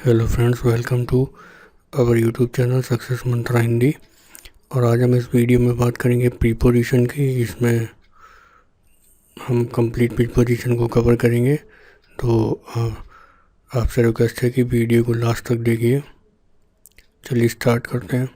Hello friends, welcome to our YouTube channel success Mantra Hindi. और आज हम इस वीडियो में बात करेंगे प्रीपोजिशन की। इसमें हम कंप्लीट प्रीपोजिशन को कवर करेंगे। तो आपसे रिक्वेस्ट है कि वीडियो को लास्ट तक देखिए। चलिए स्टार्ट करते हैं।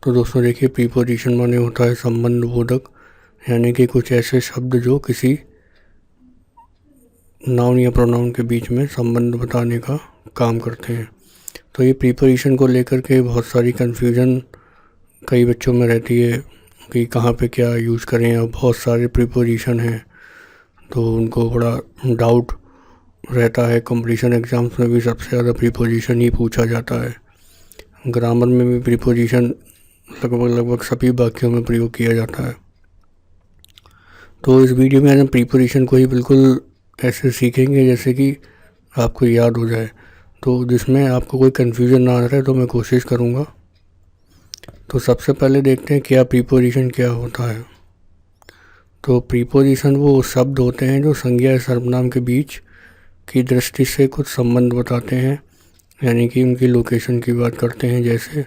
तो दोस्तों देखिए, प्रीपोजिशन माने होता है संबंध बोधक, यानी कि कुछ ऐसे शब्द जो किसी नाउन या प्रोनाउन के बीच में संबंध बताने का काम करते हैं। तो ये प्रीपोजिशन को लेकर के बहुत सारी कन्फ्यूजन कई बच्चों में रहती है कि कहाँ पे क्या यूज़ करें। अब बहुत सारे प्रीपोजिशन हैं तो उनको बड़ा डाउट रहता है। कंपटीशन एग्ज़ाम्स में भी सबसे ज़्यादा प्रीपोजिशन ही पूछा जाता है। ग्रामर में भी प्रीपोजिशन लगभग सभी वाक्यों में प्रयोग किया जाता है। तो इस वीडियो में हम प्रीपोजिशन को ही बिल्कुल ऐसे सीखेंगे जैसे कि आपको याद हो जाए, तो जिसमें आपको कोई कन्फ्यूज़न ना आ रहा है, तो मैं कोशिश करूँगा। तो सबसे पहले देखते हैं क्या प्रीपोजिशन क्या होता है। तो प्रीपोजिशन वो शब्द होते हैं जो संज्ञा या सर्वनाम के बीच की दृष्टि से कुछ संबंध बताते हैं, यानी कि उनकी लोकेशन की बात करते हैं। जैसे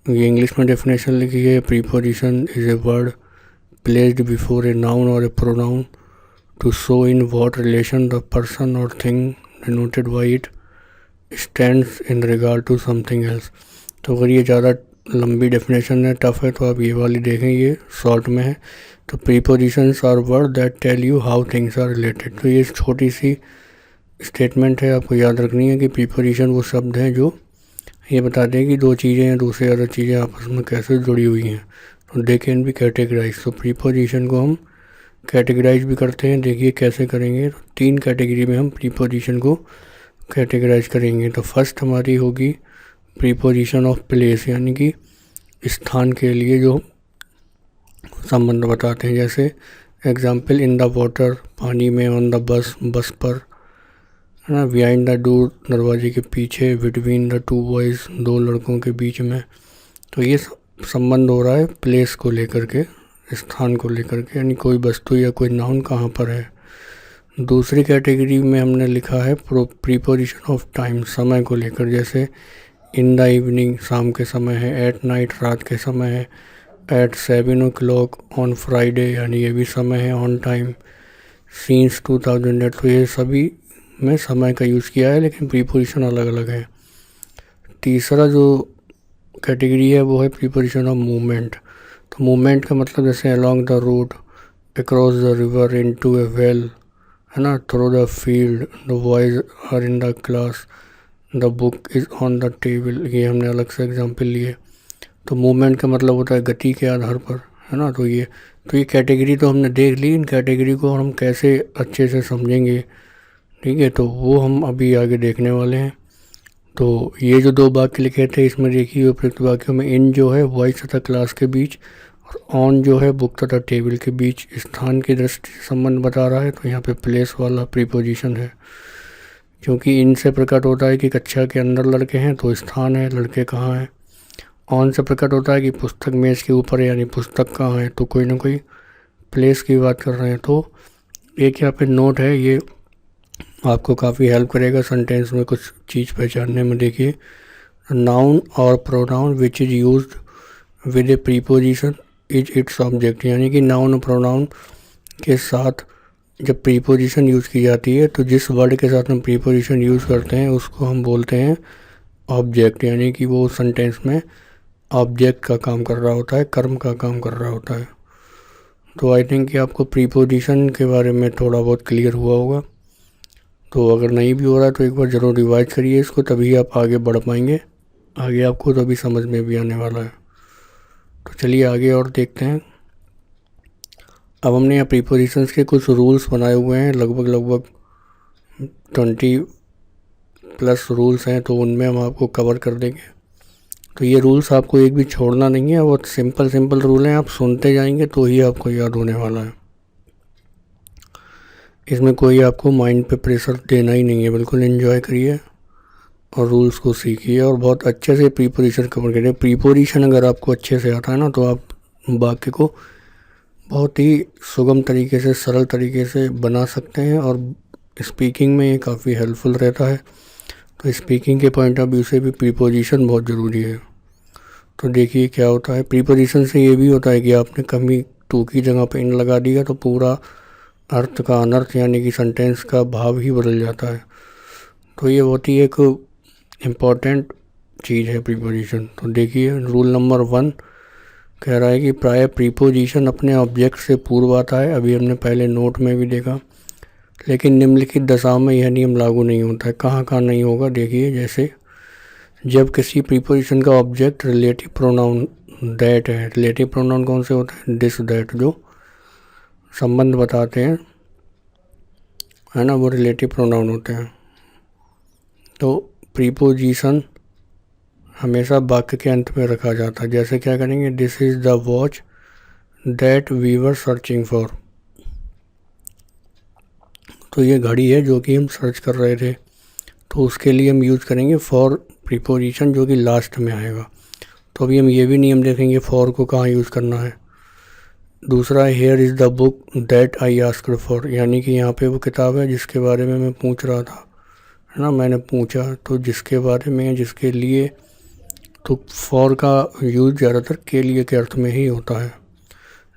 ये इंग्लिश में डेफिनेशन लिखी है, preposition is a word placed before a noun और a pronoun to show in what relation the person और thing denoted by it stands in regard to something else. तो अगर ये ज़्यादा लंबी डेफिनेशन है, टफ है, तो आप ये वाली देखें, ये शॉर्ट में है। तो prepositions are word that tell you how things are related. तो ये छोटी सी स्टेटमेंट है, आपको याद रखनी है कि प्रीपोजिशन वो शब्द हैं जो ये बताते हैं कि दो चीज़ें या दो से ज़्यादा चीज़ें आपस में कैसे जुड़ी हुई हैं। तो दे कैन बी कैटेगराइज। तो प्रीपोजिशन को हम कैटेगराइज भी करते हैं। देखिए कैसे करेंगे। तो 3 कैटेगरी में हम प्रीपोजिशन को कैटेगराइज करेंगे। तो फर्स्ट हमारी होगी प्रीपोजिशन ऑफ प्लेस, यानी कि स्थान के लिए जो संबंध बताते हैं। जैसे एग्जाम्पल, इन द वाटर, पानी में, ऑन द बस, बस पर, है ना, बिहाइंड द डोर, दरवाजे के पीछे, बिटवीन द 2 बॉयज़, 2 लड़कों के बीच में। तो ये संबंध हो रहा है प्लेस को लेकर के, स्थान को लेकर के, यानी कोई वस्तु या कोई नाउन कहाँ पर है। दूसरी कैटेगरी में हमने लिखा है प्रीपोजिशन ऑफ टाइम, समय को लेकर। जैसे इन द इवनिंग, शाम के समय है, एट नाइट, रात के समय है, एट 7 o'clock ऑन फ्राइडे, यानी ये भी समय है, ऑन टाइम, सीन्स 2008। तो ये सभी में समय का यूज़ किया है, लेकिन प्रीपोजिशन अलग अलग है। तीसरा जो कैटेगरी है वो है प्रीपोजिशन ऑफ मूवमेंट। तो मूवमेंट का मतलब जैसे along the road, across the river, into a well, है ना, through the field, the boys are in the class, the book is on the table. ये हमने अलग से एग्जाम्पल लिए। तो मूवमेंट का मतलब होता है गति के आधार पर, है ना। तो ये कैटेगरी तो हमने देख ली। इन कैटेगरी को हम कैसे अच्छे से समझेंगे, ठीक है, तो वो हम अभी आगे देखने वाले हैं। तो ये जो 2 वाक्य लिखे थे, इसमें देखिए उपयुक्त वाक्यों में इन जो है बॉयज तथा क्लास के बीच, और ऑन जो है बुक तथा टेबल के बीच स्थान की दृष्टि से संबंध बता रहा है। तो यहाँ पे प्लेस वाला प्रीपोजिशन है, क्योंकि इन से प्रकट होता है कि कक्षा के अंदर लड़के हैं, तो स्थान है, लड़के कहाँ हैं। ऑन से प्रकट होता है कि पुस्तक मेज़ के ऊपर है, यानी पुस्तक कहाँ है, तो कोई ना कोई प्लेस की बात कर रहे हैं। तो एक यहाँ पे नोट है, ये आपको काफ़ी हेल्प करेगा सेंटेंस में कुछ चीज़ पहचानने में। देखिए, नाउन और pronoun which is used with A preposition is its object, यानी कि नाउन और प्रोनाउन के साथ जब प्रीपोजिशन यूज़ की जाती है, तो जिस वर्ड के साथ हम प्रीपोजिशन यूज़ करते हैं उसको हम बोलते हैं ऑब्जेक्ट, यानी कि वो सेंटेंस में ऑब्जेक्ट का काम कर रहा होता है, कर्म का काम कर रहा होता है। तो आई थिंक कि आपको प्रीपोजिशन के बारे में थोड़ा बहुत क्लियर हुआ होगा। तो अगर नहीं भी हो रहा है तो एक बार ज़रूर रिवाइज करिए इसको, तभी आप आगे बढ़ पाएंगे। आगे आपको तभी समझ में भी आने वाला है। तो चलिए आगे और देखते हैं। अब हमने यहाँ प्रीपोजिशंस के कुछ रूल्स बनाए हुए हैं, लगभग 20+ रूल्स हैं, तो उनमें हम आपको कवर कर देंगे। तो ये रूल्स आपको एक भी छोड़ना नहीं है, बहुत सिंपल रूल हैं, आप सुनते जाएंगे तो ही आपको याद होने वाला है। इसमें कोई आपको माइंड पे प्रेशर देना ही नहीं है, बिल्कुल एंजॉय करिए और रूल्स को सीखिए और बहुत अच्छे से प्रीपोजिशन कवर करिए। प्रीपोजिशन अगर आपको अच्छे से आता है ना तो आप वाक्य को बहुत ही सुगम तरीके से, सरल तरीके से बना सकते हैं और स्पीकिंग में ये काफ़ी हेल्पफुल रहता है। तो स्पीकिंग के पॉइंट ऑफ व्यू से भी प्रीपोजिशन बहुत ज़रूरी है। तो देखिए क्या होता है, प्रीपोजिशन से ये भी होता है कि आपने कभी टू की जगह पे इन लगा दिया तो पूरा अर्थ का अनर्थ यानी कि सेंटेंस का भाव ही बदल जाता है। तो ये बहुत ही एक इम्पॉर्टेंट चीज़ है प्रीपोजिशन। तो देखिए रूल नंबर 1 कह रहा है कि प्राय प्रीपोजिशन अपने ऑब्जेक्ट से पूर्व आता है। अभी हमने पहले नोट में भी देखा, लेकिन निम्नलिखित दशाओं में यह नियम लागू नहीं होता है। कहाँ कहाँ नहीं होगा देखिए, जैसे जब किसी प्रीपोजिशन का ऑब्जेक्ट रिलेटिव प्रोनाउन दैट है। रिलेटिव प्रोनाउन कौन से होते हैं? दिस दैट, जो संबंध बताते हैं, है ना, वो रिलेटिव प्रोनाउन होते हैं। तो प्रीपोजिशन हमेशा वाक्य के अंत में रखा जाता है। जैसे क्या करेंगे, this is the watch that we were searching for. तो ये घड़ी है जो कि हम सर्च कर रहे थे, तो उसके लिए हम यूज़ करेंगे फॉर प्रीपोजिशन जो कि लास्ट में आएगा। तो अभी हम ये भी नियम देखेंगे फॉर को कहाँ यूज़ करना है। दूसरा, here is the book that I asked for, यानी कि यहाँ पे वो किताब है जिसके बारे में मैं पूछ रहा था, है ना, मैंने पूछा। तो जिसके बारे में, जिसके लिए, तो फॉर का यूज़ ज़्यादातर के लिए के अर्थ में ही होता है।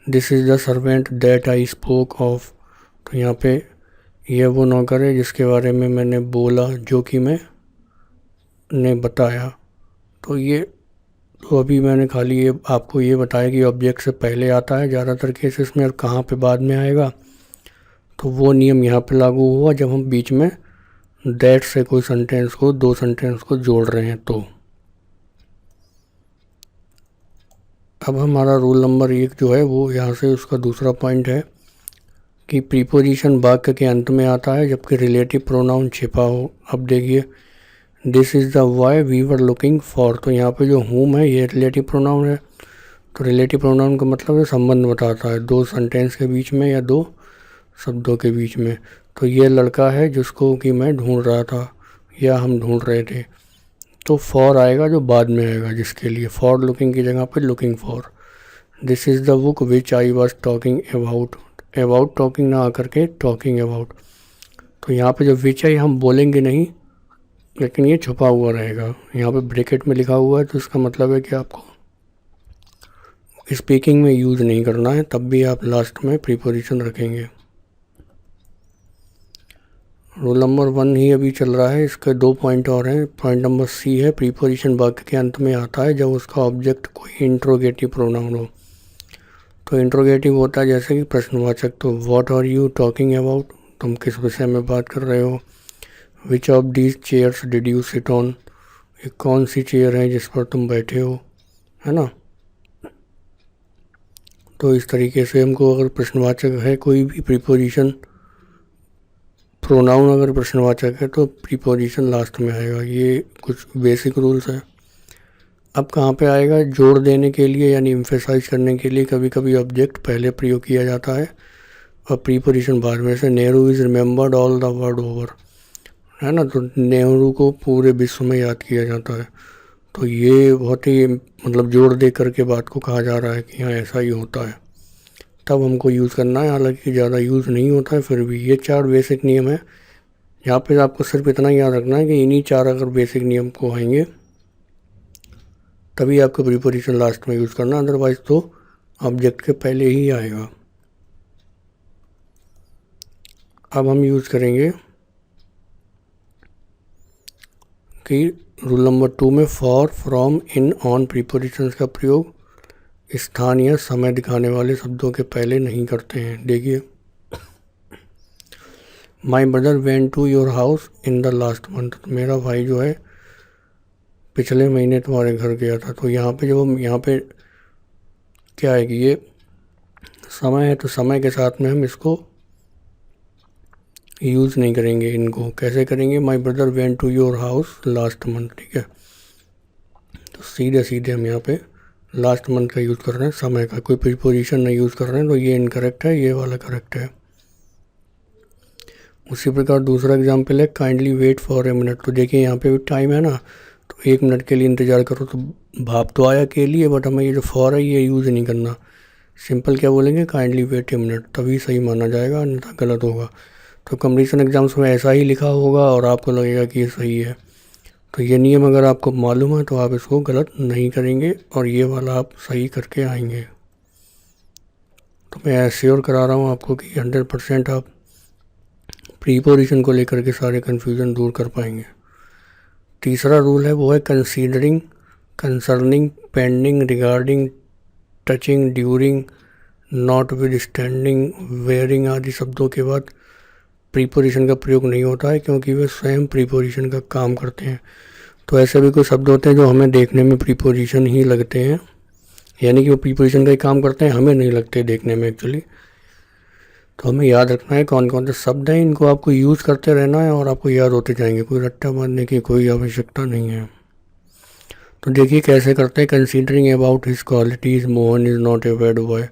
This is the servant that I spoke of, तो यहाँ पे यह वो नौकर है जिसके बारे में मैंने बोला, जो कि मैंने बताया। तो ये, तो अभी मैंने खाली ये आपको ये बताया कि ऑब्जेक्ट से पहले आता है ज़्यादातर केसेस में और कहाँ पे बाद में आएगा। तो वो नियम यहाँ पे लागू हुआ जब हम बीच में दैट से कोई सेंटेंस को, दो सेंटेंस को जोड़ रहे हैं। तो अब हमारा रूल नंबर 1 जो है वो यहाँ से उसका दूसरा पॉइंट है कि प्रीपोजिशन वाक्य के अंत में आता है जबकि रिलेटिव प्रोनाउन छिपा हो। अब देखिए, this is the why we were looking for, तो यहाँ पे जो हुम है ये रिलेटिव प्रोनाउन है। तो रिलेटिव प्रोनाउन का मतलब है संबंध बताता है दो सेंटेंस के बीच में या दो शब्दों के बीच में। तो ये लड़का है जिसको कि मैं ढूंढ रहा था या हम ढूंढ रहे थे। तो फॉर आएगा जो बाद में आएगा, जिसके लिए फॉर लुकिंग की जगह पे looking for. This is the book which I was talking about, about talking ना आकर के टॉकिंग अबाउट। तो यहाँ पे जो विच है हम बोलेंगे नहीं, लेकिन ये छुपा हुआ रहेगा। यहाँ पे ब्रैकेट में लिखा हुआ है, तो इसका मतलब है कि आपको स्पीकिंग में यूज़ नहीं करना है, तब भी आप लास्ट में प्रीपोजिशन रखेंगे। रूल नंबर 1 ही अभी चल रहा है, इसके 2 पॉइंट और हैं। पॉइंट नंबर सी है, प्रीपोजिशन वाक्य के अंत में आता है जब उसका ऑब्जेक्ट कोई इंट्रोगेटिव प्रोनाउन हो। तो इंट्रोगेटिव होता है जैसे कि प्रश्नवाचक। तो what are you talking about, तुम किस विषय में बात कर रहे हो। Which of these chairs did you sit on, ये कौन सी चेयर है जिस पर तुम बैठे हो, है ना। तो इस तरीके से हमको, अगर प्रश्नवाचक है कोई भी प्रीपोजिशन, प्रोनाउन अगर प्रश्नवाचक है तो प्रीपोजिशन लास्ट में आएगा। ये कुछ बेसिक रूल्स हैं। अब कहाँ पे आएगा, जोड़ देने के लिए यानी एम्फेसाइज करने के लिए कभी कभी ऑब्जेक्ट पहले प्रयोग किया जाता है और प्रीपोजिशन बाद में। से Nehru is remembered all the world over, है ना, तो नेहरू को पूरे विश्व में याद किया जाता है। तो ये बहुत ही मतलब जोड़ दे करके बात को कहा जा रहा है कि हाँ ऐसा ही होता है, तब हमको यूज़ करना है। हालांकि ज़्यादा यूज़ नहीं होता है, फिर भी ये 4 बेसिक नियम है। यहाँ पे आपको सिर्फ इतना याद रखना है कि इन्हीं 4 अगर बेसिक नियम को आएंगे तभी आपको प्रीपोजिशन लास्ट में यूज़ करना, अदरवाइज़ तो ऑब्जेक्ट के पहले ही आएगा। अब हम यूज़ करेंगे कि रूल नंबर 2 में for, from, in, on prepositions का प्रयोग स्थान या समय दिखाने वाले शब्दों के पहले नहीं करते हैं। देखिए, my brother went to your house in the last month, मेरा भाई जो है पिछले महीने तुम्हारे घर गया था। तो यहाँ पे जब हम, यहाँ पे क्या है कि ये समय है, तो समय के साथ में हम इसको यूज़ नहीं करेंगे। इनको कैसे करेंगे, my brother went to your house last month, ठीक है। तो सीधे सीधे हम यहाँ पे लास्ट मंथ का यूज़ कर रहे हैं, समय का, कोई प्रीपोजिशन नहीं यूज़ कर रहे हैं। तो ये इनकरेक्ट है, ये वाला करेक्ट है। उसी प्रकार दूसरा एग्जाम्पल है kindly wait for a minute. तो देखिए यहाँ पे भी टाइम है ना, तो 1 मिनट के लिए इंतज़ार करो। तो भाप तो आया के लिए, बट हमें ये जो फॉर है ये यूज़ नहीं करना। सिंपल क्या बोलेंगे, काइंडली वेट ए मिनट, तभी सही माना जाएगा, अन्यथा गलत होगा। तो कंपटीशन एग्ज़ाम्स में ऐसा ही लिखा होगा और आपको लगेगा कि ये सही है। तो ये नियम अगर आपको मालूम है तो आप इसको गलत नहीं करेंगे और ये वाला आप सही करके आएंगे। तो मैं एश्योर करा रहा हूँ आपको कि 100% आप प्रीपोजिशन को लेकर के सारे कन्फ्यूज़न दूर कर पाएंगे। तीसरा रूल है वो है considering, concerning, pending, regarding, touching, during, not with standing, wearing आदि शब्दों के बाद प्रीपोजिशन का प्रयोग नहीं होता है, क्योंकि वे स्वयं प्रीपोजिशन का काम करते हैं। तो ऐसे भी कुछ शब्द होते हैं जो हमें देखने में प्रीपोजिशन ही लगते हैं, यानी कि वो प्रीपोजिशन का ही काम करते हैं, हमें नहीं लगते देखने में एक्चुअली। तो हमें याद रखना है कौन कौन से शब्द हैं, इनको आपको यूज़ करते रहना है और आपको याद होते जाएंगे, कोई रट्टा मारने की कोई आवश्यकता नहीं है। तो देखिए कैसे करते हैं। Considering about his qualities Mohan is not a bad boy.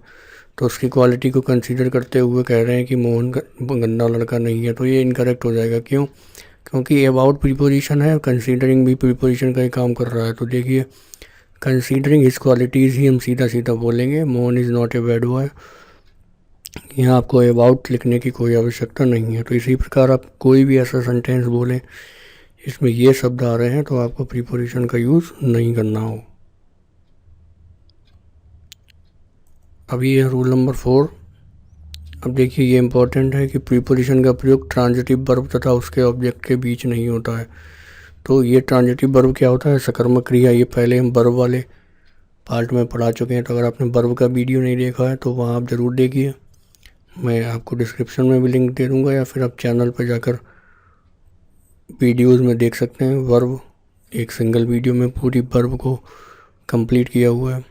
तो उसकी क्वालिटी को कंसीडर करते हुए कह रहे हैं कि मोहन गंदा लड़का नहीं है। तो ये इनकरेक्ट हो जाएगा, क्यों? क्योंकि अबाउट प्रीपोजिशन है, कंसीडरिंग भी प्रीपोजिशन का ही काम कर रहा है। तो देखिए कंसीडरिंग हिज क्वालिटीज़ ही हम सीधा सीधा बोलेंगे, Mohan is not a bad boy. यहाँ आपको अबाउट लिखने की कोई आवश्यकता नहीं है। तो इसी प्रकार आप कोई भी ऐसा सेंटेंस बोलें इसमें ये शब्द आ रहे हैं तो आपको प्रीपोजिशन का यूज़ नहीं करना हो। अब ये है रूल नंबर 4। अब देखिए ये इम्पोर्टेंट है कि प्रीपोजिशन का प्रयोग ट्रांजिटिव वर्ब तथा उसके ऑब्जेक्ट के बीच नहीं होता है। तो ये ट्रांजिटिव वर्ब क्या होता है, सकर्मक क्रिया। ये पहले हम वर्ब वाले पार्ट में पढ़ा चुके हैं। तो अगर आपने वर्ब का वीडियो नहीं देखा है तो वहाँ आप ज़रूर देखिए, मैं आपको डिस्क्रिप्शन में भी लिंक दे दूँगा, या फिर आप चैनल पर जाकर वीडियोस में देख सकते हैं। वर्ब एक सिंगल वीडियो में पूरी वर्ब को कंप्लीट किया हुआ है।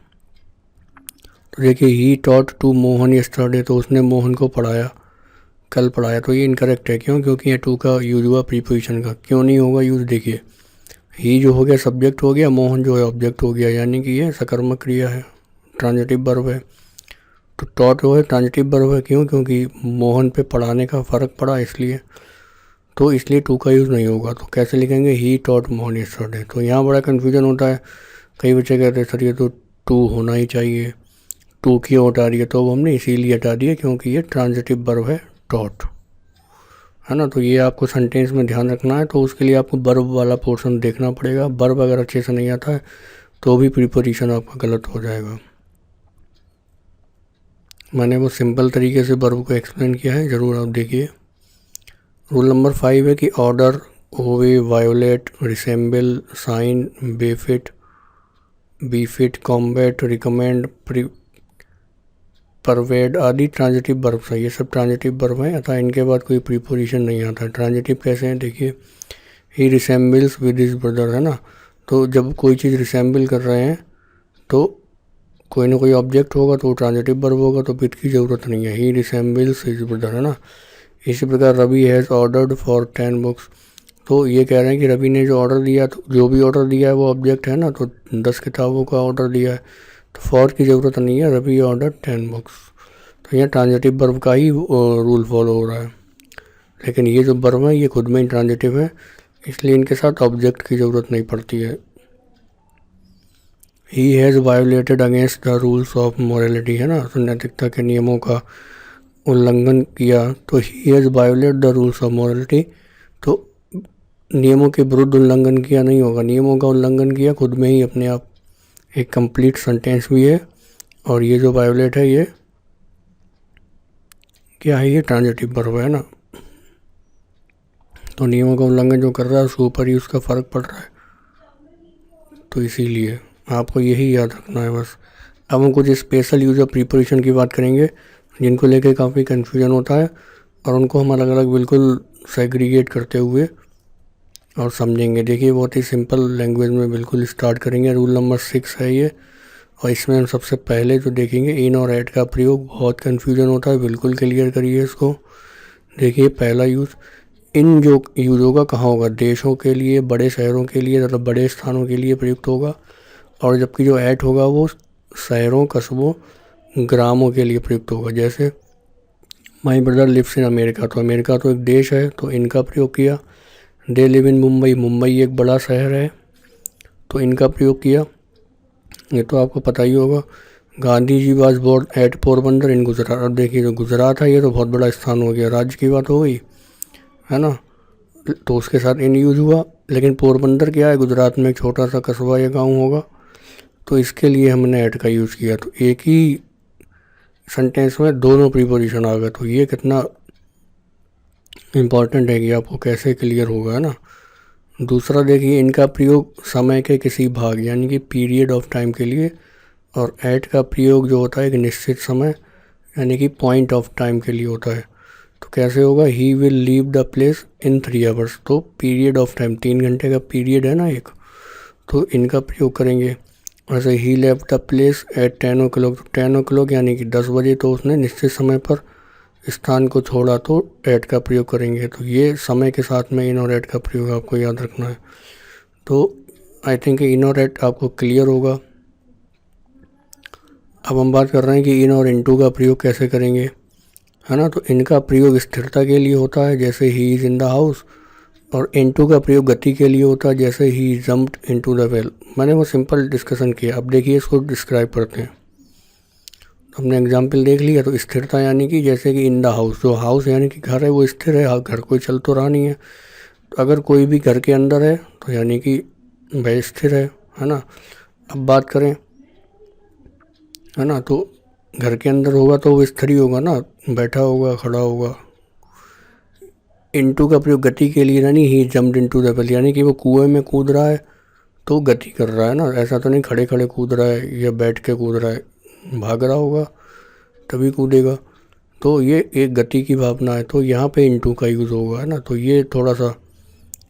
तो देखिए he taught to Mohan yesterday, तो उसने मोहन को पढ़ाया, कल पढ़ाया। तो ये इनकरेक्ट है, क्यों? क्योंकि ये टू का यूज हुआ प्रीपोजिशन का। क्यों नहीं होगा यूज़? देखिए ही जो हो गया सब्जेक्ट हो गया, मोहन जो है ऑब्जेक्ट हो गया, यानी कि ये सकर्मक क्रिया है, ट्रांजिटिव वर्ब है। तो टॉट जो है ट्रांजिटिव वर्ब है, क्यों? क्योंकि मोहन पे पढ़ाने का फ़र्क पड़ा इसलिए, तो इसलिए टू का यूज़ नहीं होगा। तो कैसे लिखेंगे, ही टॉट मोहन यस्टरडे। तो यहाँ बड़ा कन्फ्यूजन होता है, कई बच्चे कहते हैं सर ये तो टू होना ही चाहिए, टू क्यों हटा रही है? तो वो हमने इसीलिए हटा दिया क्योंकि ये ट्रांजिटिव वर्ब है टॉट, है ना। तो ये आपको सेंटेंस में ध्यान रखना है। तो उसके लिए आपको वर्ब वाला पोर्शन देखना पड़ेगा। वर्ब अगर अच्छे से नहीं आता है तो भी प्रीपोजिशन आपका गलत हो जाएगा। मैंने वो सिंपल तरीके से वर्ब को एक्सप्लेन किया है, ज़रूर आप देखिए। रूल नंबर 5 है कि order, owe, violate, resemble, sign, befit, befit, combat, recommend, pervade आदि ट्रांजिटिव वर्ब्स हैं। ये सब ट्रांजिटिव वर्ब हैं, अतः इनके बाद कोई प्रीपोजिशन नहीं आता है। ट्रांजिटिव कैसे हैं, देखिए ही रिसेंबल्स विद हिज ब्रदर, है ना। तो जब कोई चीज़ रिसेंबल कर रहे हैं तो कोई ना कोई ऑब्जेक्ट होगा तो ट्रांजिटिव वर्ब होगा, तो विद की ज़रूरत नहीं है। ही रिसेंबल्स हिज ब्रदर, है ना। इसी प्रकार Ravi has ordered for 10 books. तो ये कह रहे हैं कि रवि ने जो ऑर्डर दिया, तो जो भी ऑर्डर दिया है वो ऑब्जेक्ट है ना, तो 10 किताबों का ऑर्डर दिया है, तो फॉर की ज़रूरत नहीं है, रवि ऑर्डर 10 बुक्स। तो यहाँ ट्रांजिटिव वर्ब का ही रूल फॉलो हो रहा है। लेकिन ये जो वर्ब है ये खुद में ही ट्रांजिटिव है, इसलिए इनके साथ ऑब्जेक्ट की ज़रूरत नहीं पड़ती है। He has violated against the rules of morality, है ना। तो नैतिकता के नियमों का उल्लंघन किया, तो he has violet the rules of morality. तो नियमों के विरुद्ध उल्लंघन किया नहीं होगा, नियमों का उल्लंघन किया, खुद में ही अपने आप एक कंप्लीट सेंटेंस भी है। और ये जो वायोलेट है ये क्या है, ये ट्रांजिटिव वर्ब है ना। तो नियमों का उल्लंघन जो कर रहा है उसके ऊपर ही उसका फ़र्क पड़ रहा है, तो इसीलिए आपको यही याद रखना है बस। अब हम कुछ स्पेशल यूज ऑफ प्रीपोजिशन की बात करेंगे जिनको लेकर काफ़ी कन्फ्यूजन होता है, और उनको हम अलग अलग बिल्कुल सेग्रीगेट करते हुए और समझेंगे। देखिए बहुत ही सिंपल लैंग्वेज में बिल्कुल स्टार्ट करेंगे। रूल नंबर 6 है ये, और इसमें हम सबसे पहले जो देखेंगे इन और एट का प्रयोग। बहुत कन्फ्यूजन होता है, बिल्कुल क्लियर करिए इसको। देखिए पहला यूज़, इन जो यूज़ होगा कहाँ होगा, देशों के लिए, बड़े शहरों के लिए, मतलब बड़े स्थानों के लिए प्रयुक्त होगा। और जबकि जो एट होगा वो शहरों, कस्बों, ग्रामों के लिए प्रयुक्त होगा। जैसे my brother lives in America, तो अमेरिका तो एक देश है तो इनका प्रयोग किया। They live in Mumbai, Mumbai एक बड़ा शहर है तो इनका प्रयोग किया। ये तो आपको पता ही होगा। Gandhi ji was born at Porbandar इन गुजरात। अब देखिए जो गुजरात है ये तो बहुत बड़ा स्थान हो गया, राज्य की बात हो गई है ना, तो उसके साथ इन यूज हुआ। लेकिन पोरबंदर क्या है, गुजरात में एक छोटा सा कस्बा या गांव होगा, तो इसके लिए हमने एट का यूज़ किया। तो एक ही सेंटेंस में दोनों प्रीपोजिशन आ गए, तो ये कितना इम्पॉर्टेंट है कि आपको कैसे क्लियर होगा, है ना। दूसरा देखिए, इनका प्रयोग समय के किसी भाग यानी कि पीरियड ऑफ टाइम के लिए, और एट का प्रयोग जो होता है एक निश्चित समय यानी कि पॉइंट ऑफ टाइम के लिए होता है। तो कैसे होगा, he will leave the place in 3 hours, तो पीरियड ऑफ टाइम 3 घंटे का पीरियड है ना एक, तो इनका प्रयोग करेंगे। वैसे ही left the place at 10 o'clock, 10 o'clock यानी कि 10 बजे, तो उसने निश्चित समय पर स्थान को छोड़ा, तो एट का प्रयोग करेंगे। तो ये समय के साथ में इन और एट का प्रयोग आपको याद रखना है। तो आई थिंक इन और एट आपको क्लियर होगा। अब हम बात कर रहे हैं कि इन और इनटू का प्रयोग कैसे करेंगे, है ना। तो इनका प्रयोग स्थिरता के लिए होता है, जैसे he is in the house, और इनटू का प्रयोग गति के लिए होता है, जैसे ही जम्प्ड इनटू द वेल। मैंने वो सिंपल डिस्कशन किया, अब देखिए इसको डिस्क्राइब करते हैं। हमने एग्जाम्पल देख लिया। तो स्थिरता यानी कि जैसे कि इन द हाउस, जो हाउस यानी कि घर है वो स्थिर है, घर कोई चल तो रहा नहीं है। तो अगर कोई भी घर के अंदर है तो यानी कि वह स्थिर है ना। अब बात करें, है ना, तो घर के अंदर होगा तो वो स्थिर ही होगा ना, बैठा होगा, खड़ा होगा। इनटू का प्रयोग गति के लिए, यानी ही जम्प्ड इनटू द वेल, यानी कि वो कुएं में कूद रहा है तो गति कर रहा है ना, ऐसा तो नहीं खड़े खड़े कूद रहा है या बैठ के कूद रहा है, भाग रहा होगा तभी कूदेगा। तो ये एक गति की भावना है, तो यहाँ पे इनटू का यूज़ होगा, है ना। तो ये थोड़ा सा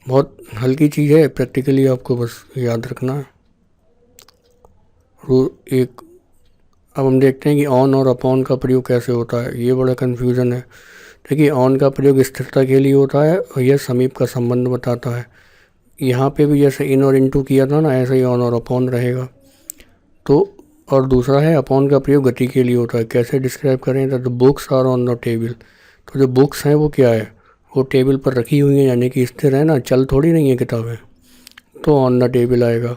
बहुत हल्की चीज़ है, प्रैक्टिकली आपको बस याद रखना है। एक अब हम देखते हैं कि ऑन और अपॉन का प्रयोग कैसे होता है, ये बड़ा कन्फ्यूज़न है। देखिए, ऑन का प्रयोग स्थिरता के लिए होता है और यह समीप का संबंध बताता है। यहाँ पे भी जैसे इन और इनटू किया था ना, ऐसे ही ऑन और अपॉन रहेगा। तो और दूसरा है अपॉन का प्रयोग गति के लिए होता है। कैसे डिस्क्राइब करें, तो books are on the table, तो जो बुक्स हैं वो क्या है, वो टेबल पर रखी हुई हैं यानी कि स्थिर है ना, चल थोड़ी नहीं है किताबें, तो ऑन द टेबल आएगा।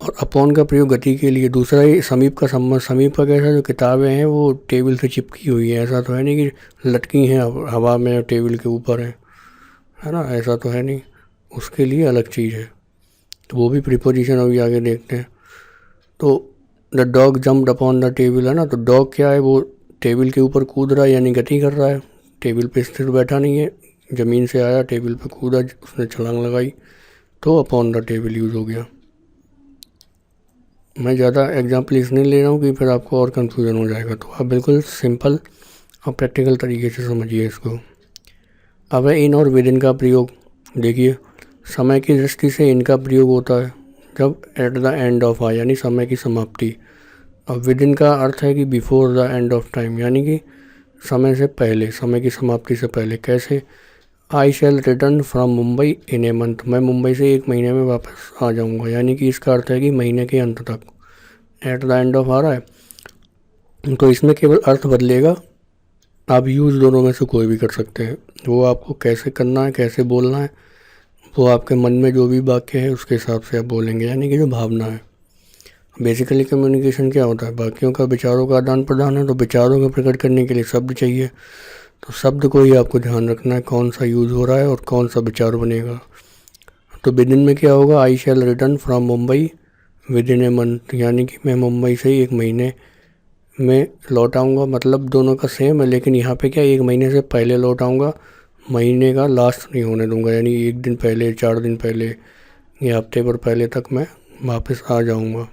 और अपॉन का प्रयोग गति के लिए, दूसरा ही समीप का संबंध। समीप का कैसा, जो किताबें हैं वो टेबल से चिपकी हुई हैं, ऐसा तो है नहीं कि लटकी हैं हवा में और टेबल के ऊपर है ना, ऐसा तो है नहीं, उसके लिए अलग चीज़ है। तो वो भी प्रीपोजिशन अभी आगे देखते हैं। तो the dog jumped upon the table, है ना, तो डॉग क्या है, वो टेबल के ऊपर कूद रहा है यानी गति कर रहा है, टेबल पे स्थिर बैठा नहीं है, ज़मीन से आया टेबल पे कूदा, उसने छलांग लगाई, तो अपॉन द टेबल यूज़ हो गया। मैं ज़्यादा एग्जाम्पल इसलिए ले रहा हूँ कि फिर आपको और कन्फ्यूज़न हो जाएगा, तो आप बिल्कुल सिंपल और प्रैक्टिकल तरीके से समझिए इसको। अब है इन और विद इन का प्रयोग। देखिए, समय की दृष्टि से इनका प्रयोग होता है जब एट द एंड ऑफ आ यानी समय की समाप्ति। अब विद इन का अर्थ है कि before the end of time यानी कि समय से पहले, समय की समाप्ति से पहले। कैसे, I shall return from Mumbai in a month, मैं मुंबई से 1 महीने में वापस आ जाऊंगा, यानी कि इसका अर्थ है कि महीने के अंत तक। एट द एंड ऑफ आ रहा है तो इसमें केवल अर्थ बदलेगा, आप यूज़ दोनों में से कोई भी कर सकते हैं। वो आपको कैसे करना है, कैसे बोलना है, वो आपके मन में जो भी वाक्य है उसके हिसाब से आप बोलेंगे, यानी कि जो भावना है। बेसिकली कम्युनिकेशन क्या होता है, बाकियों का विचारों का आदान प्रदान है, तो विचारों को प्रकट करने के लिए शब्द चाहिए, तो शब्द को ही आपको ध्यान रखना है कौन सा यूज़ हो रहा है और कौन सा विचार बनेगा। तो विद इन में क्या होगा, I shall return from Mumbai within a month, यानी कि मैं मुंबई से 1 महीने में लौट आऊँगा, मतलब दोनों का सेम है, लेकिन यहाँ पे क्या 1 महीने से पहले लौट आऊँगा, महीने का लास्ट नहीं होने दूँगा, यानी 1 दिन पहले, 4 दिन पहले या हफ्ते भर पहले तक मैं वापस आ जाऊँगा।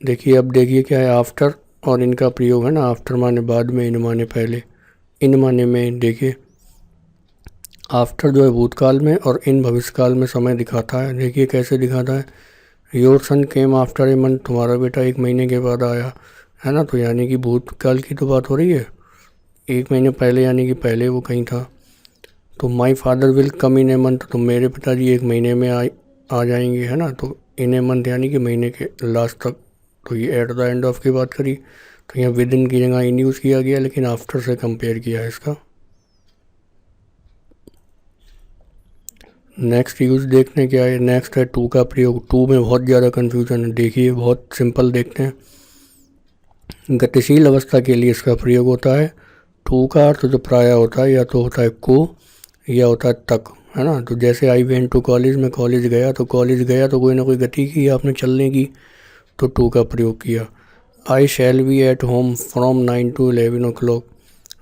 देखिए, अब देखिए क्या है, आफ्टर और इनका प्रयोग है ना, आफ्टर माने बाद में, इन माने पहले। इन माने में, देखिए आफ्टर जो है भूतकाल में और इन भविष्यकाल में समय दिखाता है। देखिए कैसे दिखाता है, your son came after a month, तुम्हारा बेटा 1 महीने के बाद आया, है ना, तो यानी कि भूतकाल की तो बात हो रही है, 1 महीने पहले यानी कि पहले वो कहीं था। तो my father will come in a month, तो मेरे पिताजी 1 महीने में आ जाएंगे, है ना, तो इन ए मंथ यानी कि महीने के लास्ट तक। तो ये एट द एंड ऑफ की बात करी, तो यहाँ विद इन की जगह इन यूज़ किया गया, लेकिन आफ्टर से कंपेयर किया है इसका। नेक्स्ट यूज़ देखने क्या है, नेक्स्ट है टू का प्रयोग। टू में बहुत ज़्यादा कन्फ्यूजन है, देखिए बहुत सिंपल देखते हैं। गतिशील अवस्था के लिए इसका प्रयोग होता है। टू का अर्थ जो प्राय होता है या तो होता है को या होता है तक, है ना। तो जैसे आई वेंट टू कॉलेज, में कॉलेज गया, तो कॉलेज गया तो कोई ना कोई गति की आपने चलने की, तो टू का प्रयोग किया। I shall be at home from 9 to 11 o'clock,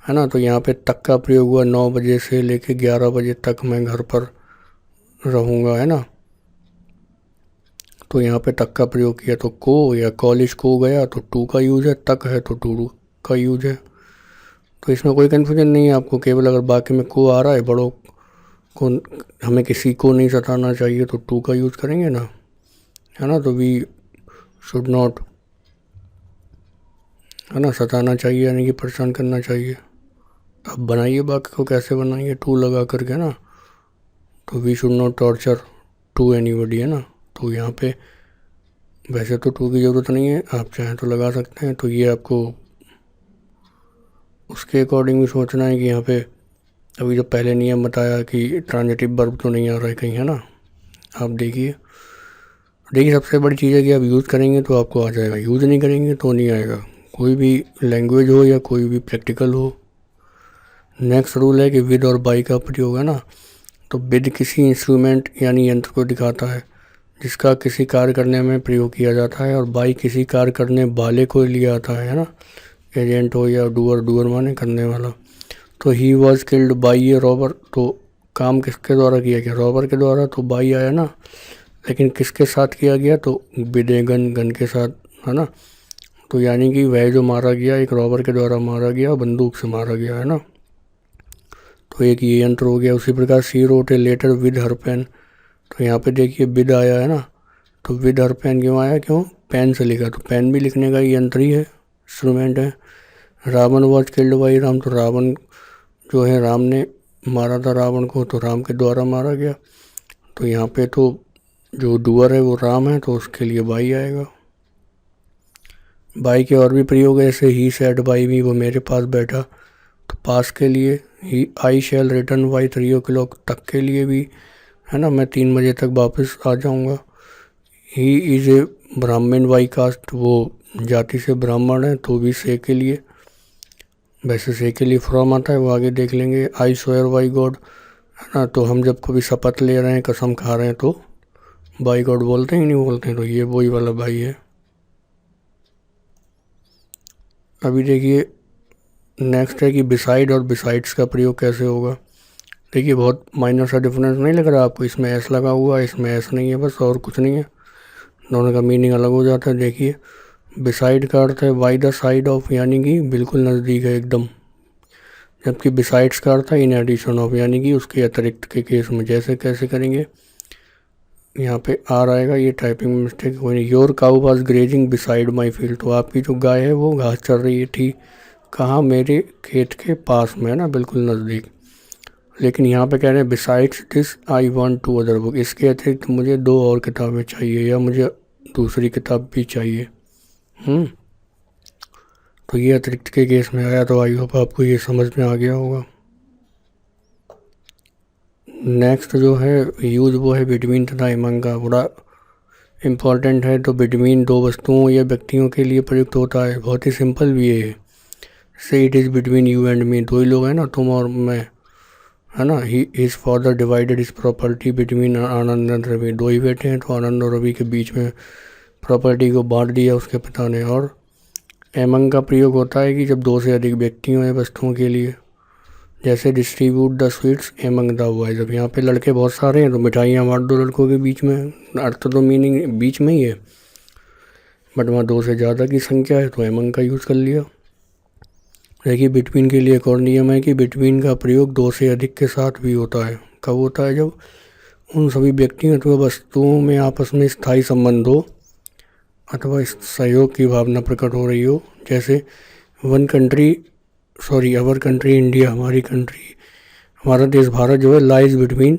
है ना। तो यहाँ पे तक का प्रयोग हुआ, 9 बजे से लेके 11 बजे तक मैं घर पर रहूँगा, है ना। तो यहाँ पे तक का प्रयोग किया, तो को या कॉलेज को गया तो टू का यूज़ है, तक है तो टू का यूज़ है। तो इसमें कोई कन्फ्यूजन नहीं है आपको, केवल अगर बाकी में को आ रहा है, बड़ों को हमें किसी को नहीं सताना चाहिए तो टू का यूज़ करेंगे ना, है ना। तो वी शुड नॉट, है ना, सताना चाहिए यानी कि परेशान करना चाहिए। अब बनाइए बाकी को, कैसे बनाइए टू लगा करके ना। तो we should not torture to anybody, है ना। तो यहाँ पे वैसे तो टू की ज़रूरत नहीं है, आप चाहें तो लगा सकते हैं। तो ये आपको उसके अकॉर्डिंग भी सोचना है कि यहाँ पे अभी जो पहले नियम बताया कि ट्रांजिटिव वर्ब तो नहीं आ रहा है कहीं, है ना। आप देखिए सबसे बड़ी चीज़ है कि आप यूज़ करेंगे तो आपको आ जाएगा, यूज़ नहीं करेंगे तो नहीं आएगा, कोई भी लैंग्वेज हो या कोई भी प्रैक्टिकल हो। नेक्स्ट रूल है कि विद और बाई का प्रयोग, है ना। तो विद किसी इंस्ट्रूमेंट यानी यंत्र को दिखाता है जिसका किसी कार्य करने में प्रयोग किया जाता है, और बाई किसी कार्य करने वाले को लिए आता है ना। एजेंट हो या डूअर, डूअर माने करने वाला। तो he was killed by A robber, तो काम किसके द्वारा किया गया, रॉबर के द्वारा। तो बाई आया ना, लेकिन किसके साथ किया गया, तो विद ए गन, गन के साथ, है ना। तो यानी कि वह जो मारा गया एक रॉबर के द्वारा मारा गया, बंदूक से मारा गया, है ना। तो एक ये यंत्र हो गया। उसी प्रकार she wrote a letter with her pen, तो यहाँ पे देखिए विद आया है ना। तो विद हर पेन क्यों आया, क्यों, पेन से लिखा, तो पेन भी लिखने का यंत्र ही है, इंस्ट्रूमेंट है। Ravan was killed by Ram, तो रावण जो है राम ने मारा था रावण को, तो राम के द्वारा मारा गया। तो यहाँ पे तो जो डूअर है वो राम है, तो उसके लिए बाई आएगा। बाई के और भी प्रयोग है, ऐसे ही सेड बाई मी, वो मेरे पास बैठा, तो पास के लिए ही। आई शैल रिटर्न बाई 3 o'clock, तक के लिए भी, है ना, मैं 3 बजे तक वापस आ जाऊंगा। ही इज़ ए ब्राह्मण बाई कास्ट, वो जाति से ब्राह्मण है, तो भी से के लिए, वैसे से के लिए फ्रॉम आता है, वो आगे देख लेंगे। आई स्वेयर बाई गॉड, है ना। तो हम जब कभी शपथ ले रहे हैं, कसम खा रहे हैं, तो बाई गॉड बोलते हैं, नहीं बोलते हैं, तो ये वही वाला बाई है। अभी देखिए नेक्स्ट है कि बिसाइड और बिसाइड्स का प्रयोग कैसे होगा। देखिए बहुत माइनर सा डिफरेंस नहीं लग रहा आपको, इसमें एस लगा हुआ है, इसमें एस नहीं है, बस और कुछ नहीं है, दोनों का मीनिंग अलग हो जाता है। देखिए बिसाइड का अर्थ है बाई द साइड ऑफ, यानी कि बिल्कुल नज़दीक है एकदम, जबकि बिसाइड्स का अर्थ है इन एडिशन ऑफ, यानी कि उसके अतिरिक्त के केस में। जैसे कैसे करेंगे, यहाँ पे आ आएगा, ये टाइपिंग मिस्टेक हो नहीं। Your cow was grazing beside my field, तो आपकी जो गाय है वो घास चल रही थी कहाँ, मेरे खेत के पास में, है ना, बिल्कुल नज़दीक। लेकिन यहाँ पे कह रहे हैं besides this I want to other book, इसके अतिरिक्त मुझे 2 और किताबें चाहिए, या मुझे दूसरी किताब भी चाहिए। तो ये अतिरिक्त के केस में आया, तो आई होप आपको ये समझ में आ गया होगा। नेक्स्ट जो है यूज़ वो है बिटवीन तथा एमंग का, बड़ा इम्पॉर्टेंट है। तो बिटवीन दो वस्तुओं या व्यक्तियों के लिए प्रयुक्त होता है, बहुत ही सिंपल भी है। Say it is between you and me, 2 ही लोग हैं ना, तुम और मैं, है ना। He is father divided is property between Anand and Ravi, 2 ही बेटे हैं, तो आनंद और रवि के बीच में प्रॉपर्टी को बांट दिया उसके पिता ने। और एमंग का प्रयोग होता है कि जब 2 से अधिक व्यक्तियों या वस्तुओं के लिए, जैसे distribute the sweets among the boys. जब यहाँ पे लड़के बहुत सारे हैं तो मिठाइयाँ बांट दो लड़कों के बीच में, अर्थ तो मीनिंग बीच में ही है, बट वहाँ 2 से ज़्यादा की संख्या है तो एमंग का यूज़ कर लिया। देखिए बिटवीन के लिए एक और नियम है कि बिटवीन का प्रयोग 2 से अधिक के साथ भी होता है। कब होता है, जब उन सभी व्यक्तियों अथवा वस्तुओं में आपस में स्थायी संबंध हो अथवा इस सहयोग की भावना प्रकट हो रही हो। जैसे अवर कंट्री इंडिया, हमारी कंट्री, हमारा देश भारत जो है, lies between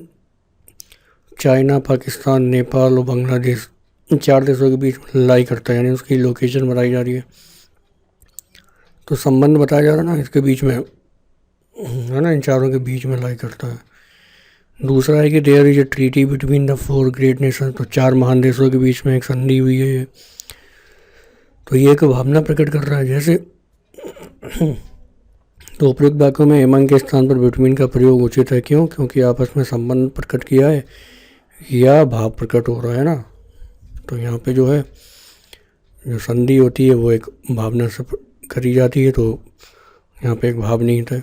China, Pakistan, Nepal और बांग्लादेश, इन 4 देशों के बीच में लाई करता है, यानी उसकी लोकेशन बनाई जा रही है। तो संबंध बताया जा रहा है ना, इसके बीच में है ना, इन चारों के बीच में लाई करता है। दूसरा है कि there is a treaty between the 4 great nation, तो 4 महान देशों के बीच में एक संधि हुई है ये। तो ये एक भावना प्रकट कर रहा है जैसे तो उपयुक्त वाक्यों में एमंग के स्थान पर बिटवीन का प्रयोग उचित है। क्यों? क्योंकि आपस में संबंध प्रकट किया है या भाव प्रकट हो रहा है ना। तो यहाँ पे जो है जो संधि होती है वो एक भावना से करी जाती है, तो यहाँ पे एक भाव निहित है।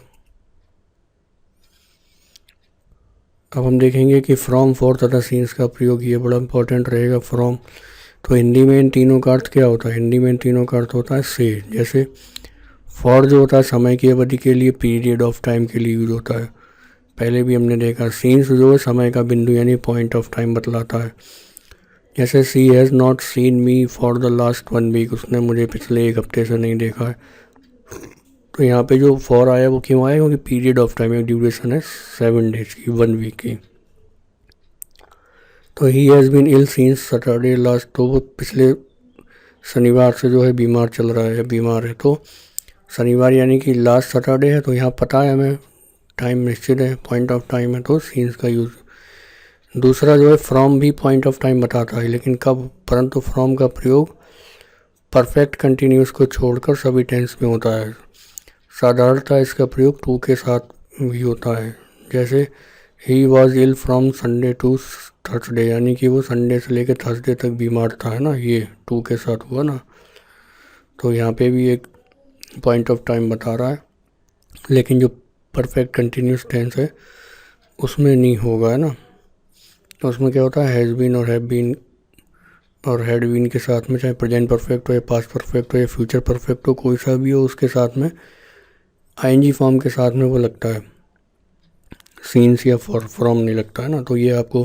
अब हम देखेंगे कि फ्रॉम, फॉर तथा सीन्स का प्रयोग, ये बड़ा इंपॉर्टेंट रहेगा। फ्रॉम, तो हिंदी में इन तीनों का अर्थ क्या होता है? हिंदी में इन तीनों का अर्थ होता है से। जैसे फॉर जो होता है समय की अवधि के लिए, पीरियड ऑफ टाइम के लिए यूज होता है, पहले भी हमने देखा। सीन्स जो है समय का बिंदु यानी पॉइंट ऑफ टाइम बतलाता है। जैसे she has not seen me for the last 1 week, उसने मुझे पिछले 1 हफ्ते से नहीं देखा है। तो यहाँ पे जो फॉर आया वो क्यों आया? क्योंकि पीरियड ऑफ टाइम, एक ड्यूरेशन है 7 डेज की, 1 वीक की। तो he has been ill since Saturday last, तो वो पिछले शनिवार से जो है बीमार चल रहा है, बीमार है। तो शनिवार यानी कि लास्ट सैटरडे है, तो यहाँ पता है हमें, टाइम निश्चित है, पॉइंट ऑफ टाइम है, तो सीन्स का यूज़। दूसरा जो है फ्रॉम भी पॉइंट ऑफ टाइम बताता है, लेकिन कब? परंतु फ्रॉम का प्रयोग परफेक्ट कंटिन्यूस को छोड़कर सभी टेंस में होता है। साधारणतः इसका प्रयोग टू के साथ भी होता है। जैसे he was ill from Sunday to Thursday, यानी कि वो संडे से लेकर थर्सडे तक बीमार था, है ना, ये टू के साथ हुआ ना। तो यहाँ पे भी एक पॉइंट ऑफ टाइम बता रहा है, लेकिन जो परफेक्ट कंटिन्यूस टेंस है उसमें नहीं होगा, है ना। तो उसमें क्या होता है? हैज़ बीन और हैव बीन और हैड बीन के साथ में, चाहे प्रेजेंट परफेक्ट हो या पास्ट परफेक्ट हो या फ्यूचर परफेक्ट हो, कोई सा भी हो, उसके साथ में आईएनजी फॉर्म के साथ में वो लगता है, सीन्स या फ्रॉम नहीं लगता, है ना। तो ये आपको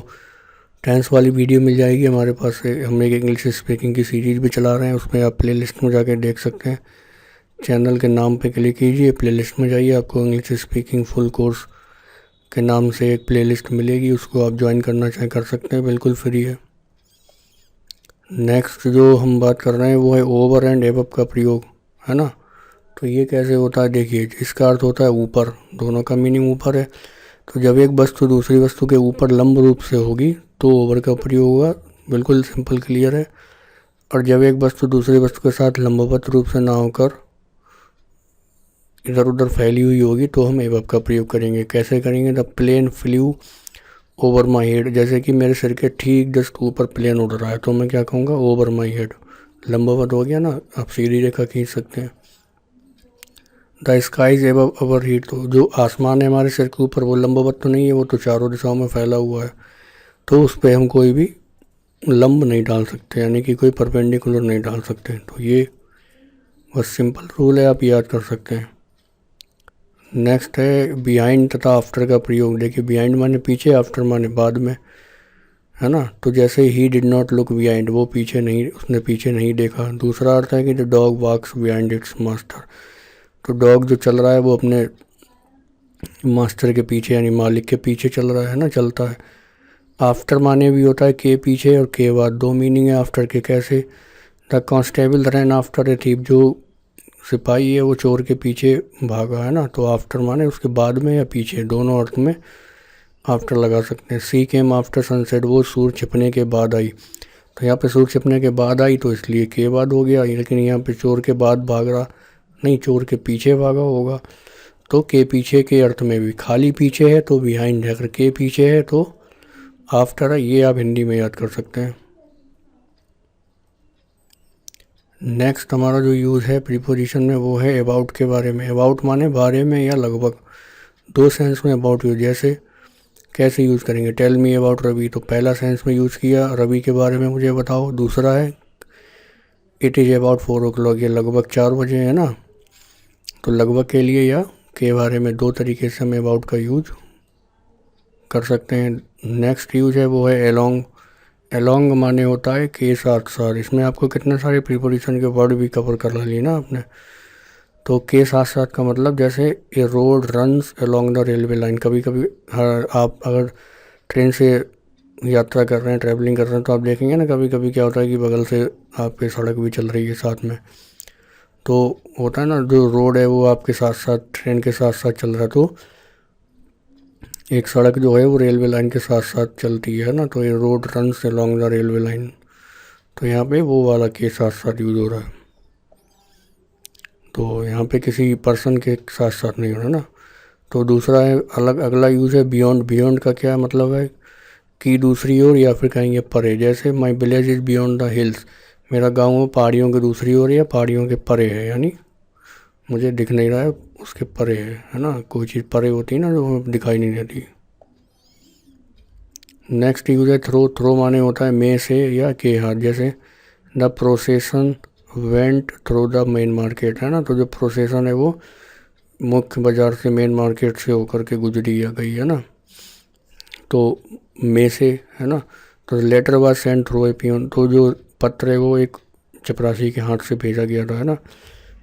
टेंस वाली वीडियो मिल जाएगी हमारे पास से। हम एक इंग्लिश स्पीकिंग की सीरीज़ भी चला रहे हैं, उसमें आप प्लेलिस्ट में जाके देख सकते हैं। चैनल के नाम पे क्लिक कीजिए, प्लेलिस्ट में जाइए, आपको इंग्लिश स्पीकिंग फुल कोर्स के नाम से एक प्लेलिस्ट मिलेगी, उसको आप ज्वाइन करना चाहें कर सकते हैं, बिल्कुल फ्री है। नेक्स्ट जो हम बात कर रहे हैं वो है ओवर एंड एबव का प्रयोग, है ना। तो ये कैसे होता है? देखिए, इसका अर्थ होता है ऊपर, दोनों का मीनिंग ऊपर है। तो जब एक वस्तु दूसरी वस्तु के ऊपर लंब रूप से होगी तो ओवर का प्रयोग होगा, बिल्कुल सिंपल क्लियर है। और जब एक वस्तु दूसरी वस्तु के साथ लंबवत रूप से ना होकर इधर उधर फैली हुई होगी तो हम एबव का प्रयोग करेंगे। कैसे करेंगे? The plane flew over my head, जैसे कि मेरे सिर के ठीक जस्ट ऊपर प्लेन उड़ रहा है, तो मैं क्या कहूँगा? ओवर माई हेड, लंबवत हो गया ना, आप सीधी रेखा खींच सकते हैं। The skies above our head, तो जो आसमान है हमारे सिर के ऊपर वो लंबवत तो नहीं है, वो तो चारों दिशाओं में फैला हुआ है, तो उस पर हम कोई भी लंब नहीं डाल सकते, यानी कि कोई परपेंडिकुलर नहीं डाल सकते। तो ये बस सिंपल रूल है, आप याद कर सकते हैं। नेक्स्ट है बिहाइंड तथा आफ्टर का प्रयोग। देखिए, बिहाइंड माने पीछे, आफ्टर माने बाद में, है ना। तो जैसे he did not look behind, वो पीछे नहीं, उसने पीछे नहीं देखा। दूसरा अर्थ है कि the dog walks behind its master, तो डॉग जो चल रहा है वो अपने मास्टर के पीछे यानी मालिक के पीछे चल रहा है ना, चलता है। आफ्टर माने भी होता है के पीछे और के बाद, दो मीनिंग है आफ्टर के। कैसे? The constable run after a thief, जो सिपाही है वो चोर के पीछे भागा, है ना। तो आफ्टर माने उसके बाद में या पीछे, दोनों अर्थ में आफ्टर लगा सकते हैं। सी केम आफ्टर सनसेट, वो सूर्य छिपने के बाद आई, तो यहाँ पे सूर्य छिपने के बाद आई तो इसलिए के बाद हो गया, लेकिन यहाँ पे चोर के बाद भाग रहा नहीं, चोर के पीछे भागा होगा, तो के पीछे के अर्थ में भी। खाली पीछे है तो बिहाइंड है, अगर के पीछे है तो आफ्टर है, ये आप हिंदी में याद कर सकते हैं। नेक्स्ट हमारा जो यूज़ है प्रीपोजिशन में वो है अबाउट के बारे में। अबाउट माने बारे में या लगभग, दो सेंस में अबाउट यूज। जैसे कैसे यूज़ करेंगे? टेल मी अबाउट रवि, तो पहला सेंस में यूज़ किया, रवि के बारे में मुझे बताओ। दूसरा है इट इज़ अबाउट 4 o'clock, ये लगभग 4 बजे है ना, तो लगभग के लिए या के बारे में, दो तरीके से हम अबाउट का यूज कर सकते हैं। नेक्स्ट यूज है वो है एलोंग। एलोंग माने होता है के साथ साथ। इसमें आपको कितने सारे प्रीपोजिशन के वर्ड भी कवर कर लिए ना आपने। तो के साथ साथ का मतलब जैसे a road runs along the railway line. कभी कभी आप अगर ट्रेन से यात्रा कर रहे हैं, ट्रैवलिंग कर रहे हैं, तो आप देखेंगे ना कभी कभी क्या होता है कि बगल से आपके सड़क भी चल रही है साथ में। तो होता है ना, जो रोड है वो आपके साथ साथ ट्रेन के साथ साथ चल रहा है, तो एक सड़क जो है वो रेलवे लाइन के साथ साथ चलती है ना, तो ये road runs along the railway line. तो यहाँ पे वो वाला केस साथ साथ यूज़ हो रहा है, तो यहाँ पे किसी पर्सन के साथ साथ नहीं हो रहा ना। तो दूसरा है अलग, अगला यूज़ है बियॉन्ड। बियॉन्ड का क्या मतलब है कि दूसरी ओर या फिर कहेंगे परे। जैसे my village is beyond the hills, मेरा गाँव पहाड़ियों के दूसरी ओर या पहाड़ियों के परे है, यानी मुझे दिख नहीं रहा है, उसके परे है ना। कोई चीज़ परे होती है ना जो दिखाई नहीं देती। नेक्स्ट यूज़ है थ्रो। थ्रो माने होता है में से या के हाथ। जैसे the प्रोसेसन went through the main market, है ना। तो जो प्रोसेसन है वो मुख्य बाज़ार से, मेन मार्केट से होकर के गुजरी या गई, है ना। तो में से, है ना। तो letter was send through a peon, तो जो पत्र है वो एक चपरासी के हाथ से भेजा गया था, है ना।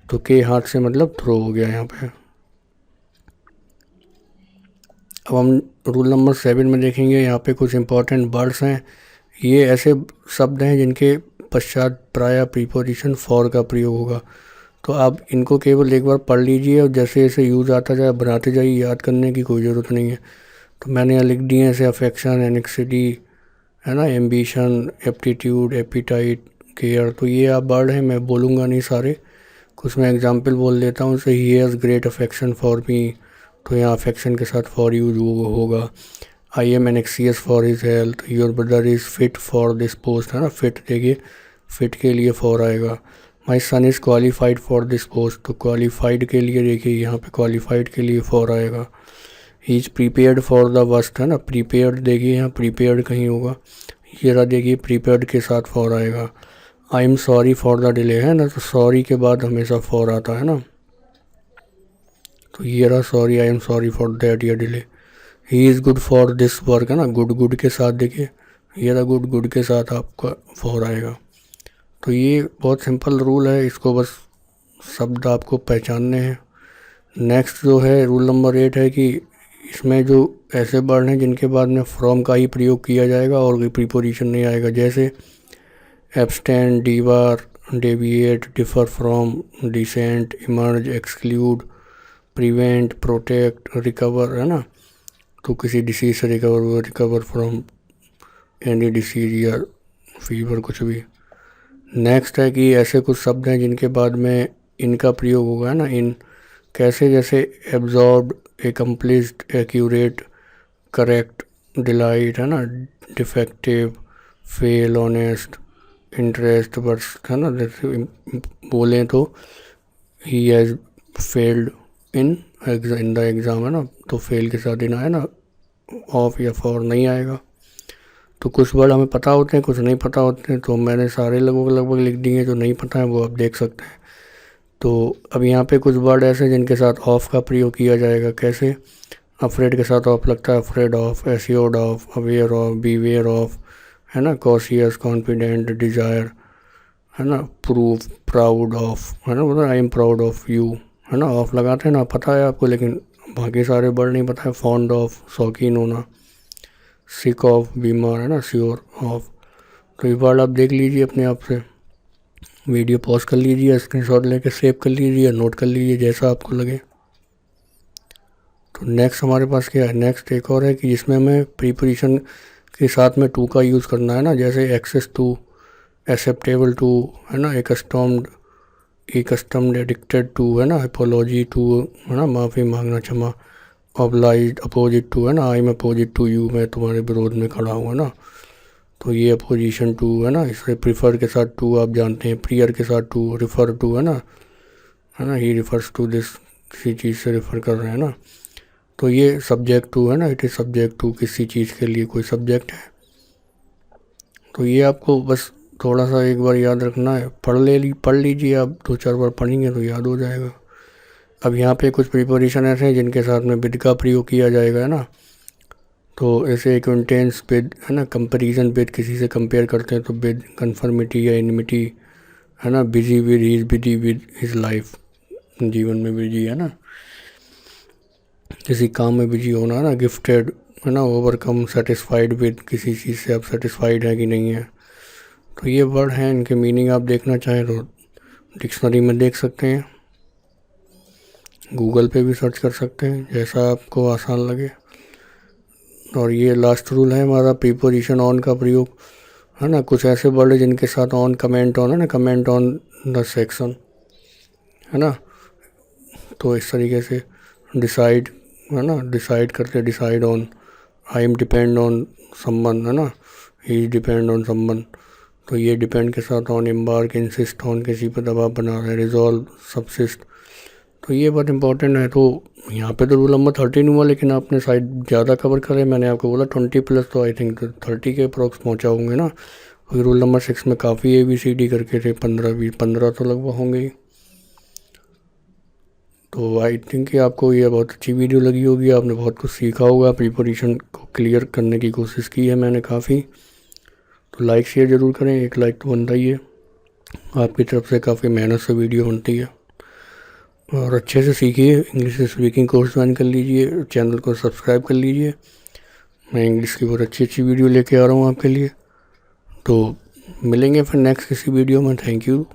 तो के हाथ से मतलब थ्रो हो गया यहाँ पे। अब हम रूल नंबर 7 में देखेंगे, यहाँ पे कुछ इंपॉर्टेंट वर्ड्स हैं। ये ऐसे शब्द हैं जिनके पश्चात प्राय प्रीपोजिशन फॉर का प्रयोग होगा। तो आप इनको केवल एक बार पढ़ लीजिए और जैसे जैसे यूज़ आता जाए बनाते जाइए, याद करने की कोई ज़रूरत नहीं है। तो मैंने यहाँ लिख दिए ऐसे अफेक्शन, एनेक्सिटी, है ना, एम्बिशन, एप्टीट्यूड, एपिटाइट, केयर। तो ये आप वर्ड हैं, मैं बोलूँगा नहीं सारे, कुछ मैं एग्जाम्पल बोल देता हूँ। He has great affection for me, तो यहाँ अफेक्शन के साथ फॉर यूज होगा। I am anxious for his health, your brother is fit for this post, है ना। फिट देखिए, फिट के लिए फॉर आएगा। My son is qualified for this post, तो क्वालिफाइड के लिए देखिए यहाँ पे क्वालिफाइड के लिए फॉर आएगा। He is prepared for the worst, है ना। प्रीपेयर्ड देखिए यहाँ प्रीपेयर्ड कहीं होगा, ये रहा देखिए प्रीपेयर्ड के साथ फॉर आएगा। आई am sorry for the delay, है ना। तो सॉरी के बाद हमेशा फॉर आता है ना। तो ये रहा sorry, I am sorry for that या delay. He is good for this work, है ना। गुड गुड के साथ देखिए, ये रहा गुड गुड के साथ आपका फॉर आएगा। तो ये बहुत सिंपल रूल है, इसको बस शब्द आपको पहचानने हैं। नेक्स्ट जो है रूल नंबर 8 है कि इसमें जो ऐसे वर्ड हैं जिनके बाद में फ्रॉम का ही प्रयोग किया जाएगा और कोई प्रीपोजिशन नहीं आएगा। जैसे abstain, debar, deviate, differ from, dissent, emerge, exclude, prevent, protect, recover, है ना। तो किसी डिसीज से रिकवर हुआ, रिकवर फ्रॉम एनी डिसीज या फीवर, कुछ भी। नेक्स्ट है कि ऐसे कुछ शब्द हैं जिनके बाद में इनका प्रयोग होगा, है ना। इन कैसे, जैसे absorb, accomplished, accurate, correct, delight, है ना, डिफेक्टिव, फेल, ऑनेस्ट, इंटरेस्ट, बर्स, है ना। जैसे बोलें तो he has failed in the exam, है ना। तो फेल के साथ इन आया ना, ऑफ या फॉर नहीं आएगा। तो कुछ वर्ड हमें पता होते हैं, कुछ नहीं पता होते हैं, तो मैंने सारे लगभग लिख दिए। जो नहीं पता है वो आप देख सकते हैं। तो अब यहाँ पे कुछ वर्ड ऐसे जिनके साथ ऑफ का प्रयोग किया जाएगा। कैसे, अफ्रेड के साथ ऑफ लगता है, afraid of, assured of, aware of, beware of, है ना। कॉशियस, कॉन्फिडेंट, डिजायर, है ना। प्रूफ, प्राउड ऑफ, है ना। मतलब I am proud of you, है ना। ऑफ लगाते हैं ना, पता है आपको, लेकिन बाकी सारे वर्ड नहीं पता है। फॉन्ड ऑफ, शौकीन होना, सिक ऑफ, बीमार, है ना। Sure of. तो ये वर्ड आप देख लीजिए अपने आप से, वीडियो पॉज कर लीजिए, स्क्रीनशॉट लेके सेव कर लीजिए, नोट कर लीजिए, जैसा आपको लगे। तो नेक्स्ट हमारे पास क्या है, नेक्स्ट एक और है कि जिसमें हमें प्रीपोजिशन के साथ में टू का यूज़ करना है ना। जैसे एक्सेस टू, एक्सेप्टेबल टू, है ना। कस्टम्ड, एडिक्टेड टू, है ना। अपोलॉजी टू, है ना, माफ़ी मांगना, क्षमा। ऑब्लाइज्ड, अपोजिट टू, है ना। I am opposite to you, मैं तुम्हारे विरोध में खड़ा हूँ, है ना। तो ये अपोजिशन टू, है ना। इससे प्रीफर के साथ टू आप जानते हैं, प्रियर के साथ टू, रिफ़र टू, है ना। ही रिफ़र्स टू दिस, किसी चीज़ से रिफ़र कर रहे हैं ना। तो ये सब्जेक्ट टू, है ना। इट इज़ सब्जेक्ट टू, किसी चीज़ के लिए कोई सब्जेक्ट है। तो ये आपको बस थोड़ा सा एक बार याद रखना है। पढ़ लीजिए आप, 2-4 बार पढ़ेंगे तो याद हो जाएगा। अब यहाँ पे कुछ प्रीपोजिशन ऐसे हैं जिनके साथ में विद का प्रयोग किया जाएगा, है ना। तो ऐसे एक्वेंटेंस विद, है ना। कंपैरिजन विद, किसी से कंपेयर करते हैं तो विद। कन्फर्मिटी या इनमिटी, है ना। Busy with, he is busy with his life, जीवन में बिजी, है ना, किसी काम में बिजी होना, है ना। गिफ्टेड, है ना। ओवरकम, सेटिस्फाइड विद, किसी चीज़ से आप सेटिस्फाइड है कि नहीं है। तो ये वर्ड हैं, इनके मीनिंग आप देखना चाहें तो डिक्शनरी में देख सकते हैं, गूगल पे भी सर्च कर सकते हैं, जैसा आपको आसान लगे। और ये लास्ट रूल है हमारा, प्रीपोजिशन ऑन का प्रयोग, है ना। कुछ ऐसे वर्ड है जिनके साथ ऑन, कमेंट ऑन है ना, कमेंट ऑन द सेक्शन, है ना। तो इस तरीके से डिसाइड, है ना, डिसाइड करते, decide on, I am depend on someone, है ना, ही डिपेंड ऑन समवन। तो ये डिपेंड के साथ ऑन, एम्बार्क, इंसिस्ट ऑन, किसी पर दबाव बना रहे, रिजॉल्व, सबसिस्ट। तो ये बहुत इंपॉर्टेंट है। तो यहाँ पे तो रूल नंबर 13 हुआ, लेकिन आपने शायद ज़्यादा कवर करे। मैंने आपको बोला 20+, तो आई थिंक 30 के अप्रॉक्स पहुँचा होंगे ना। और रूल नंबर 6 में काफ़ी ABCD करके थे, 15 तो लगभग होंगे ही। तो आई थिंक कि आपको ये बहुत अच्छी वीडियो लगी होगी, आपने बहुत कुछ सीखा होगा, प्रीपोजिशन को क्लियर करने की कोशिश की है मैंने काफ़ी। तो लाइक शेयर ज़रूर करें, एक लाइक तो बनता ही है, आपकी तरफ से काफ़ी मेहनत से वीडियो बनती है। और अच्छे से सीखिए, इंग्लिश स्पीकिंग कोर्स ज्वाइन कर लीजिए, चैनल को सब्सक्राइब कर लीजिए। मैं इंग्लिश की बहुत अच्छी वीडियो लेके आ रहा हूँ आपके लिए। तो मिलेंगे फिर नेक्स्ट किसी वीडियो में। Thank you.